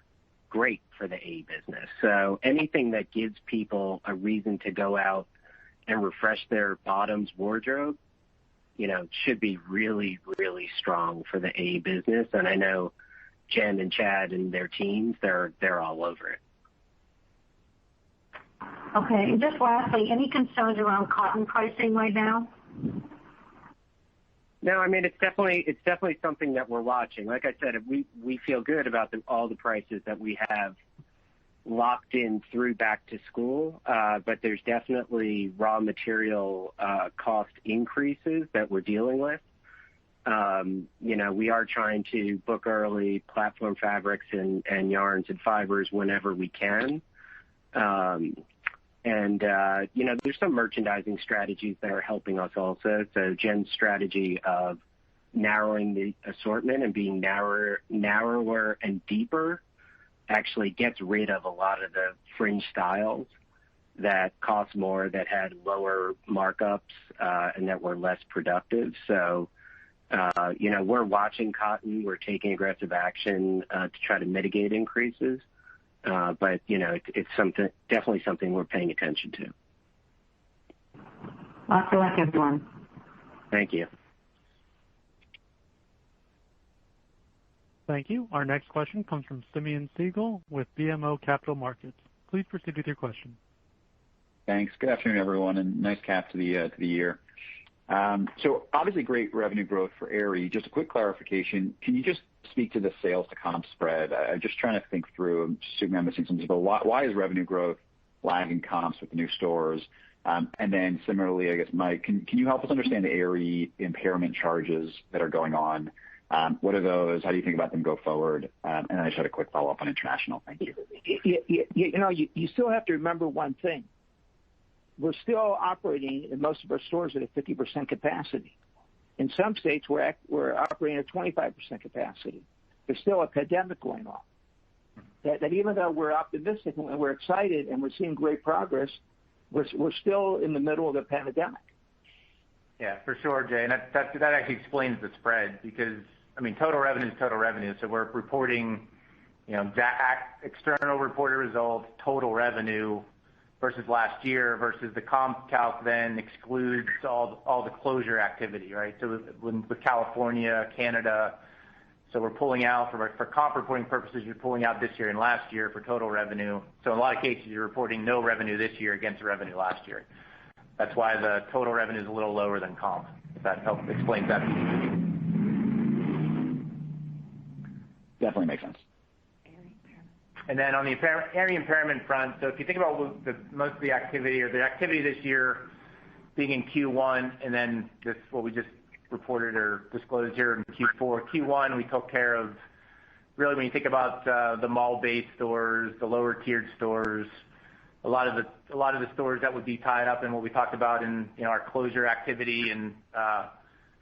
great for the A business. So anything that gives people a reason to go out and refresh their bottoms wardrobe, should be really, really strong for the A business. And I know Jen and Chad and their teams, they're all over it. Okay. And just lastly, any concerns around cotton pricing right now? No, I mean, it's definitely something that we're watching. Like I said, we feel good about all the prices that we have locked in through back to school, but there's definitely raw material cost increases that we're dealing with. We are trying to book early platform fabrics and yarns and fibers whenever we can. There's some merchandising strategies that are helping us also. So Jen's strategy of narrowing the assortment and being narrower and deeper actually gets rid of a lot of the fringe styles that cost more, that had lower markups, and that were less productive. So, we're watching cotton. We're taking aggressive action to try to mitigate increases. But, it's definitely something we're paying attention to. Lots of luck, everyone. Thank you. Thank you. Our next question comes from Simeon Siegel with BMO Capital Markets. Please proceed with your question. Thanks. Good afternoon, everyone, and nice cap to the year. So obviously great revenue growth for Aerie. Just a quick clarification. Can you just speak to the sales to comp spread? I'm just trying to think through. I'm assuming I'm missing something, but why is revenue growth lagging comps with the new stores? And then similarly, I guess, Mike, can you help us understand the Aerie impairment charges that are going on? What are those? How do you think about them go forward? And then I just had a quick follow-up on international. Thank you. You still have to remember one thing. We're still operating in most of our stores at a 50% capacity. In some states, we're operating at 25% capacity. There's still a pandemic going on. That even though we're optimistic and we're excited and we're seeing great progress, we're still in the middle of the pandemic. Yeah, for sure, Jay. And that actually explains the spread because, total revenue is total revenue. So we're reporting, external reported results, total revenue versus last year versus the comp calc then excludes all the closure activity, right? So with California, Canada, so we're pulling out for comp reporting purposes, you're pulling out this year and last year for total revenue. So in a lot of cases, you're reporting no revenue this year against the revenue last year. That's why the total revenue is a little lower than comp. If that helps explain that. Definitely makes sense. And then on the Aerie impairment front, so if you think about most of the activity or the activity this year being in Q1 and then what we just reported or disclosed here in Q4. Q1, we took care of really when you think about the mall-based stores, the lower tiered stores, a lot of the stores that would be tied up in what we talked about in our closure activity and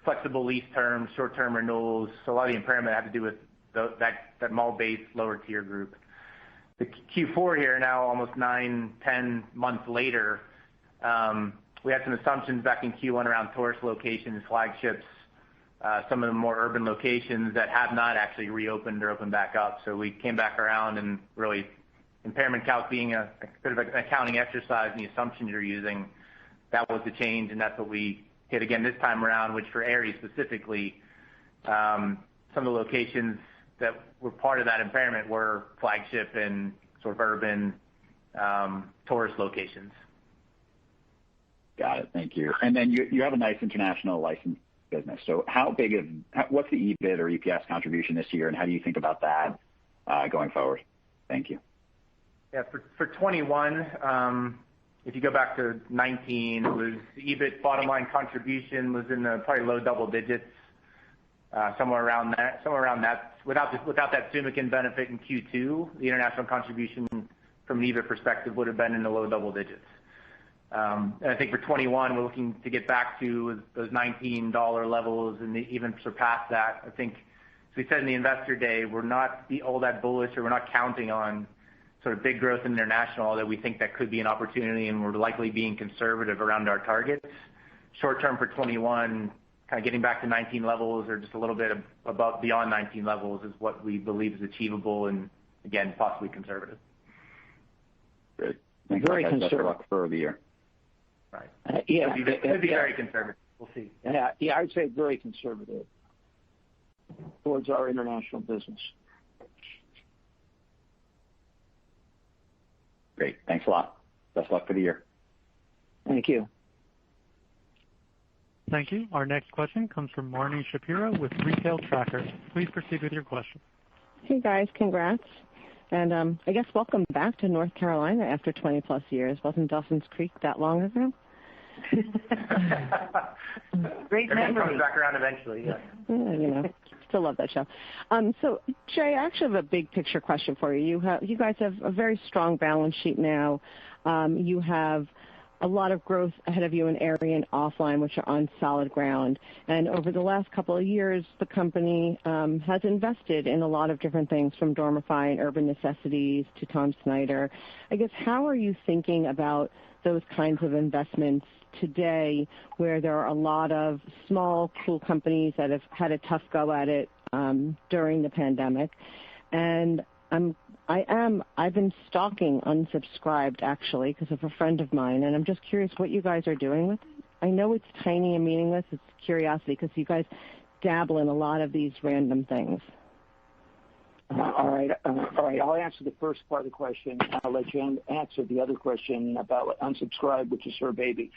flexible lease terms, short-term renewals. So a lot of the impairment had to do with that mall-based lower tier group. The Q4 here now, almost 9-10 months later, we had some assumptions back in Q1 around tourist locations, flagships, some of the more urban locations that have not actually reopened or opened back up. So we came back around and really impairment calc being a bit of an accounting exercise and the assumptions you're using, that was the change, and that's what we hit again this time around, which for Aerie specifically, some of the locations that were part of that impairment were flagship and sort of urban tourist locations. Got it. Thank you. And then you have a nice international license business. So what's the EBIT or EPS contribution this year, and how do you think about that going forward? Thank you. Yeah, for 21, if you go back to 19, it was EBIT bottom line contribution was in the probably low double digits, somewhere around that. Without that Sumican benefit in Q2, the international contribution from an EBIT perspective would have been in the low double digits. And I think for 21, we're looking to get back to those $19 levels and even surpass that. I think, as we said in the Investor Day, we're not all that bullish, or we're not counting on sort of big growth in international, although we think that could be an opportunity, and we're likely being conservative around our targets. Short term for 21, kind of getting back to 19 levels or just a little bit above beyond 19 levels is what we believe is achievable and, again, possibly conservative. Great. Thanks. Very conservative. Best of luck for the year. Right. It could be very conservative. We'll see. Yeah, I would say very conservative towards our international business. Great. Thanks a lot. Best of luck for the year. Thank you. Thank you. Our next question comes from Marni Shapiro with Retail Tracker. Please proceed with your question. Hey, guys. Congrats. And I guess welcome back to North Carolina after 20-plus years. Wasn't Dawson's Creek that long ago? Great memory. Everything comes back around eventually, yeah. Yeah, still love that show. So, Jay, I actually have a big picture question for you. You guys have a very strong balance sheet now. You have a lot of growth ahead of you in Aerie and OFFLINE, which are on solid ground. And over the last couple of years, the company has invested in a lot of different things, from Dormify and Urban Necessities to Tom Snyder. I guess, how are you thinking about those kinds of investments today, where there are a lot of small, cool companies that have had a tough go at it during the pandemic? And I've been stalking Unsubscribed, actually, because of a friend of mine, and I'm just curious what you guys are doing with it. I know it's tiny and meaningless. It's curiosity, because you guys dabble in a lot of these random things. All right. I'll answer the first part of the question. I'll let Jen answer the other question about Unsubscribed, which is her baby.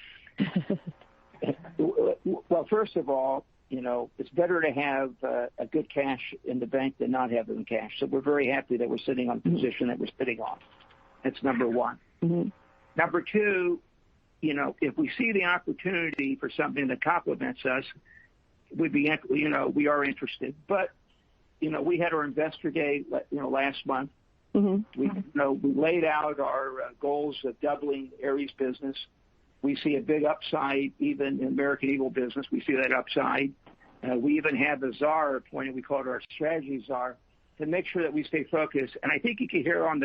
Well, first of all, it's better to have a good cash in the bank than not have it in cash. So we're very happy that we're sitting on the position that we're sitting on. That's number one. Mm-hmm. Number two, if we see the opportunity for something that complements us, we are interested. But we had our investor day, last month. Mm-hmm. We laid out our goals of doubling Aerie's business. We see a big upside even in American Eagle business. We see that upside. We even have a czar appointed. We call it our strategy czar, to make sure that we stay focused. And I think you can hear on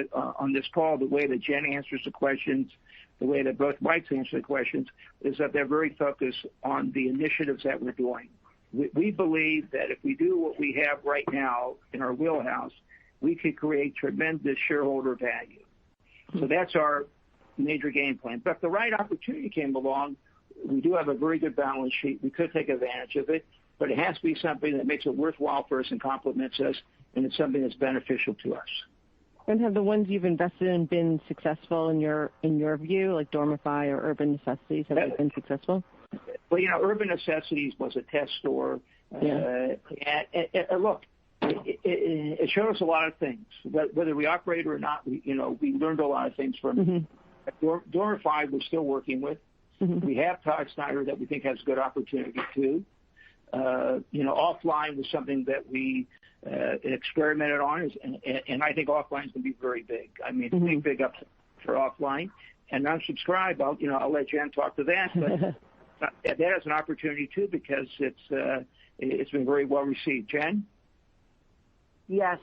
this call the way that Jen answers the questions, the way that both Mikes answer the questions, is that they're very focused on the initiatives that we're doing. We believe that if we do what we have right now in our wheelhouse, we could create tremendous shareholder value. So that's our major game plan. But if the right opportunity came along, we do have a very good balance sheet. We could take advantage of it, but it has to be something that makes it worthwhile for us and complements us, and it's something that's beneficial to us. And have the ones you've invested in been successful in your view, like Dormify or Urban Necessities? Have they been successful? Well, Urban Necessities was a test store. Yeah. And look, it showed us a lot of things. Whether we operate or not, we learned a lot of things from it. Mm-hmm. Dormify we're still working with. Mm-hmm. We have Todd Snyder that we think has a good opportunity too. OFFLINE was something that we experimented on, and I think OFFLINE is going to be very big. I mean, mm-hmm. big up for OFFLINE. And Unsubscribed, I'll let Jen talk to that, but that has an opportunity too, because it's been very well received. Jen? Yes,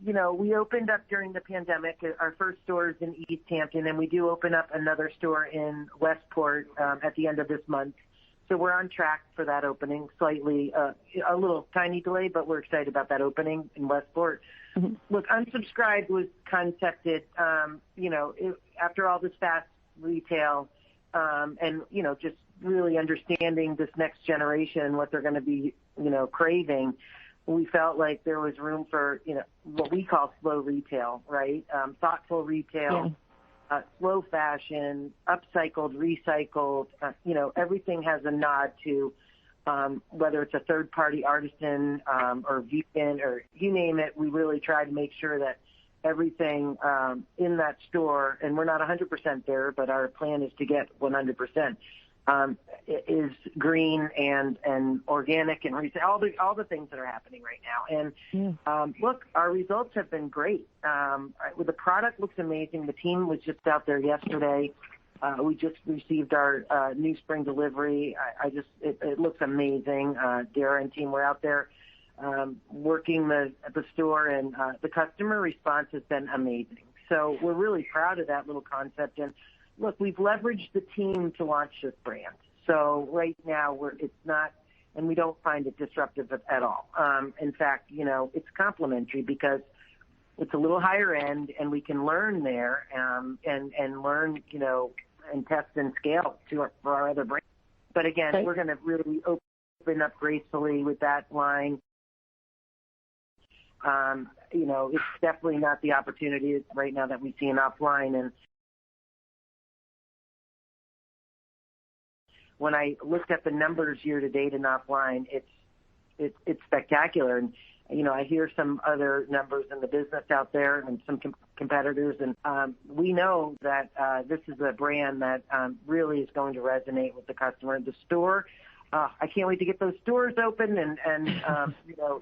we opened up during the pandemic. Our first store is in East Hampton, and we do open up another store in Westport at the end of this month. So we're on track for that opening, slightly, a little tiny delay, but we're excited about that opening in Westport. Mm-hmm. Look, Unsubscribed was concepted, after all this fast retail, and, just really understanding this next generation, what they're going to be, craving. We felt like there was room for, what we call slow retail, right? Thoughtful retail, slow fashion, upcycled, recycled. Everything has a nod to whether it's a third-party artisan or vegan or you name it. We really try to make sure that everything in that store, and we're not 100% there, but our plan is to get 100%. Is green and organic and all the things that are happening right now. And look, our results have been great. The product looks amazing. The team was just out there yesterday. We just received our new spring delivery. It looks amazing. Dara and team were out there working the store, and the customer response has been amazing. So we're really proud of that little concept. And look, we've leveraged the team to launch this brand. So right now it's not, and we don't find it disruptive at all. In fact, it's complementary because it's a little higher end, and we can learn there and learn, and test and scale for our other brands. But again, we're going to really open up gracefully with that line. It's definitely not the opportunity right now that we see in OFFLINE. And when I looked at the numbers year to date in OFFLINE, it's spectacular. And I hear some other numbers in the business out there and some competitors, and we know that this is a brand that really is going to resonate with the customer. The store, I can't wait to get those stores open and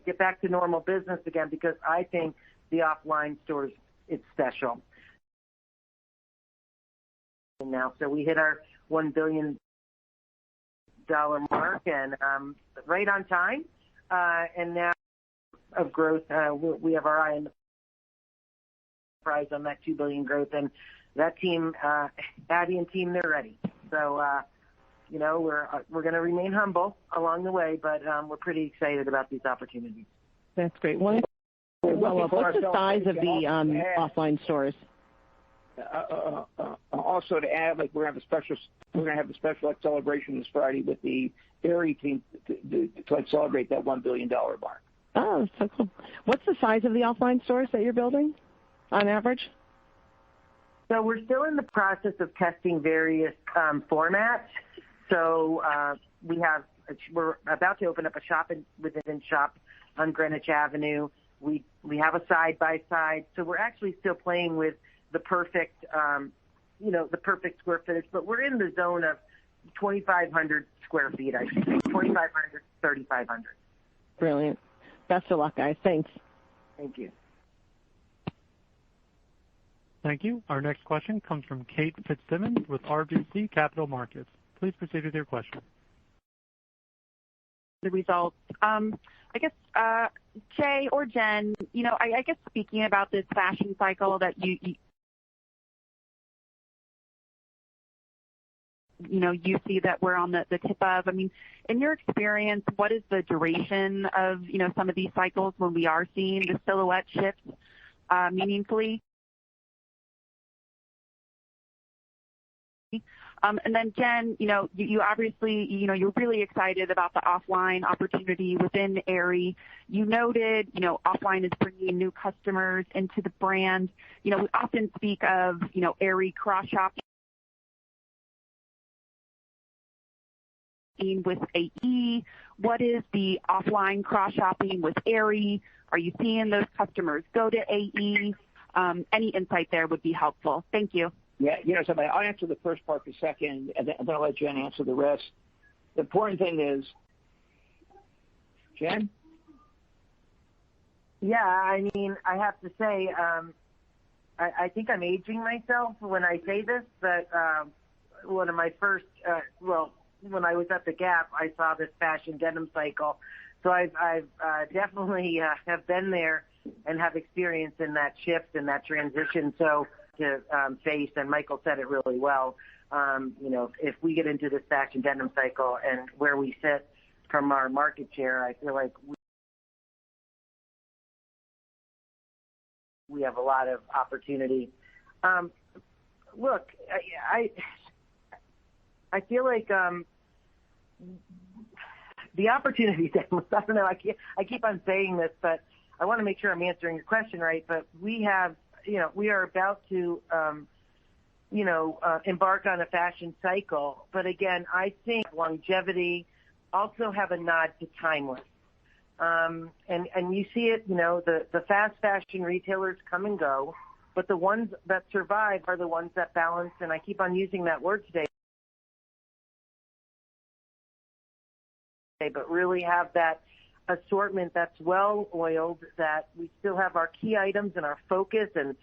get back to normal business again, because I think the OFFLINE stores, it's special. Now, so we hit our $1 billion mark, and right on time. And now of growth, we have our eye on the prize on that $2 billion growth, and that team, Abby and team, they're ready. So, we're going to remain humble along the way, but we're pretty excited about these opportunities. That's great. What's the size of the offline stores? Also to add, like we're going to have a special celebration this Friday with the Aerie team to celebrate that $1 billion mark. Oh, that's so cool. What's the size of the offline stores that you're building on average? So we're still in the process of testing various formats. So we're about to open up a shop within shop on Greenwich Avenue. We have a side by side. So we're actually still playing with the perfect square footage, but we're in the zone of 2,500 square feet, I should say, 2,500, 3,500. Brilliant. Best of luck, guys. Thanks. Thank you. Thank you. Our next question comes from Kate Fitzsimmons with RBC Capital Markets. Please proceed with your question. The results. I guess, Jay or Jen, I guess speaking about this fashion cycle that you see that we're on the tip of. I mean, in your experience, what is the duration of, some of these cycles when we are seeing the silhouette shift meaningfully? And then Jen, you obviously, you're really excited about the offline opportunity within Aerie. You noted, offline is bringing new customers into the brand. We often speak of, Aerie cross-shopping with AE. What is the offline cross-shopping with Aerie? Are you seeing those customers go to AE? Any insight there would be helpful. Thank you. Yeah, I'll answer the first part for a second, and then I'll let Jen answer the rest. The important thing is, Jen? Yeah, I mean, I have to say, I think I'm aging myself when I say this, but one of my first, when I was at the Gap, I saw this fashion denim cycle. So I've definitely have been there and have experience in that shift and that transition. So to face, and Michael said it really well, if we get into this fashion denim cycle and where we sit from our market share, I feel like we have a lot of opportunity. Look, I feel like the opportunity, I don't know, I keep on saying this, but I want to make sure I'm answering your question right. But we are about to, embark on a fashion cycle. But again, I think longevity also have a nod to timeless. And you see it, the fast fashion retailers come and go, but the ones that survive are the ones that balance, and I keep on using that word today, but really have that assortment that's well oiled, that we still have our key items and our focus and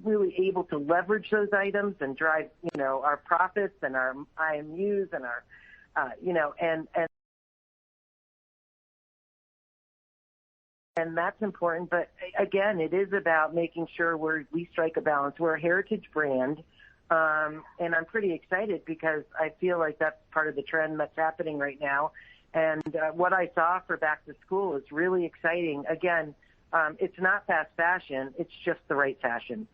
really able to leverage those items and drive, our profits and our IMUs and our, and that's important. But again, it is about making sure we strike a balance. We're a heritage brand. And I'm pretty excited because I feel like that's part of the trend that's happening right now. And what I saw for back to school is really exciting. Again, it's not fast fashion. It's just the right fashion.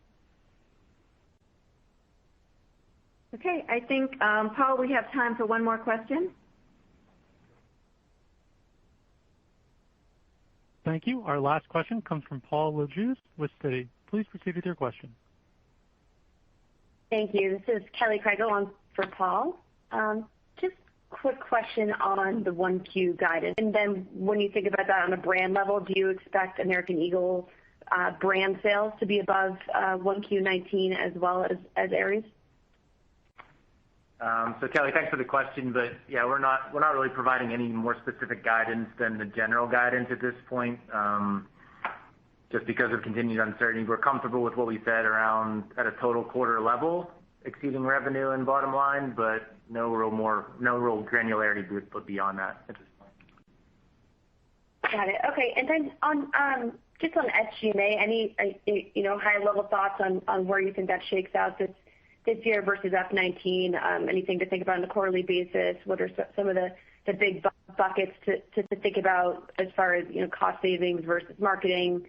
Okay, I think, Paul, we have time for one more question. Thank you. Our last question comes from Paul Lejuez with Citi. Please proceed with your question. Thank you. This is Kelly Craig on for Paul. Just quick question on the 1Q guidance. And then when you think about that on a brand level, do you expect American Eagle brand sales to be above 1Q19 as well as Aerie's? So Kelly, thanks for the question, but yeah, we're not really providing any more specific guidance than the general guidance at this point, just because of continued uncertainty. We're comfortable with what we said around at a total quarter level, exceeding revenue and bottom line, but no real granularity beyond that at this point. Got it. Okay. And then on just on SG&A, any high-level thoughts on where you think that shakes out this year versus F19? Anything to think about on a quarterly basis? What are some of the big buckets to think about as far as cost savings versus marketing?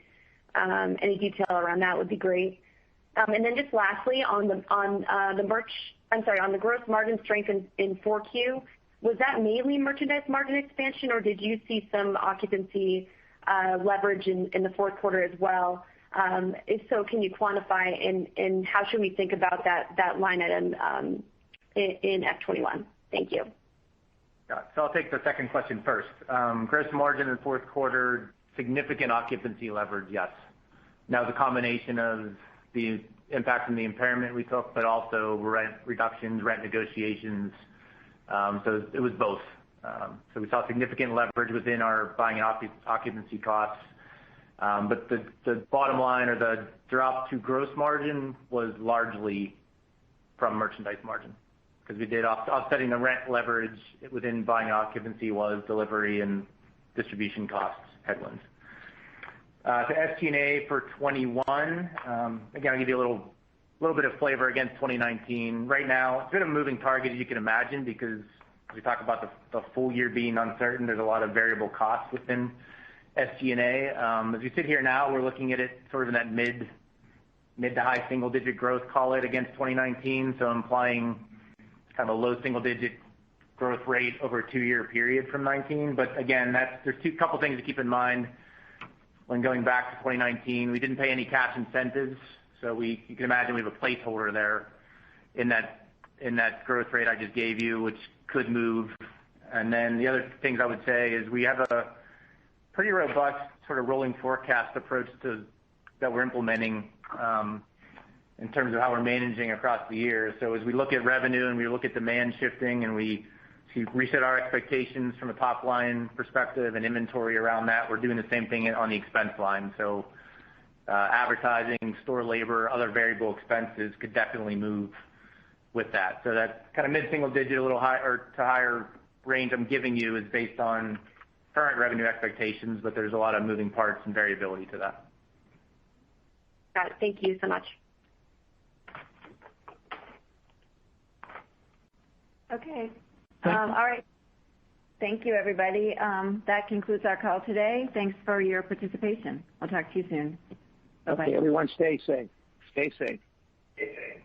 Any detail around that would be great. And then just lastly, on the gross margin strength in 4Q, was that mainly merchandise margin expansion, or did you see some occupancy leverage in the fourth quarter as well? If so, can you quantify, and how should we think about that line item in F21? Thank you. So I'll take the second question first. Gross margin in the fourth quarter, significant occupancy leverage, yes. Now, the combination of the impact from the impairment we took, but also rent reductions, rent negotiations. So it was both. So we saw significant leverage within our buying and occupancy costs. But the bottom line, or the drop to gross margin, was largely from merchandise margin, because we did offsetting the rent leverage within buying occupancy was delivery and distribution costs headwinds. To SG&A for 21, again, I'll give you a little bit of flavor against 2019. Right now, it's a bit of a moving target, as you can imagine, because as we talk about the full year being uncertain, there's a lot of variable costs within SG&A. As we sit here now, we're looking at it sort of in that mid to high single-digit growth, call it, against 2019, so implying kind of a low single-digit growth rate over a 2-year period from 19. But again, there's couple things to keep in mind when going back to 2019. We didn't pay any cash incentives, so you can imagine we have a placeholder there in that growth rate I just gave you, which could move. And then the other things I would say is we have a pretty robust sort of rolling forecast approach that we're implementing in terms of how we're managing across the year. So as we look at revenue and we look at demand shifting, and we reset our expectations from a top line perspective and inventory around that, we're doing the same thing on the expense line. So advertising, store labor, other variable expenses could definitely move with that. So that kind of mid-single digit, a little higher to higher range I'm giving you is based on current revenue expectations, but there's a lot of moving parts and variability to that. Got it. Thank you so much. Okay. All right. Thank you, everybody. That concludes our call today. Thanks for your participation. I'll talk to you soon. Bye-bye. Okay, everyone, stay safe. Stay safe. Stay safe.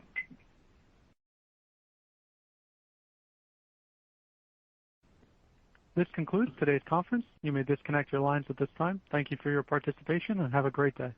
This concludes today's conference. You may disconnect your lines at this time. Thank you for your participation, and have a great day.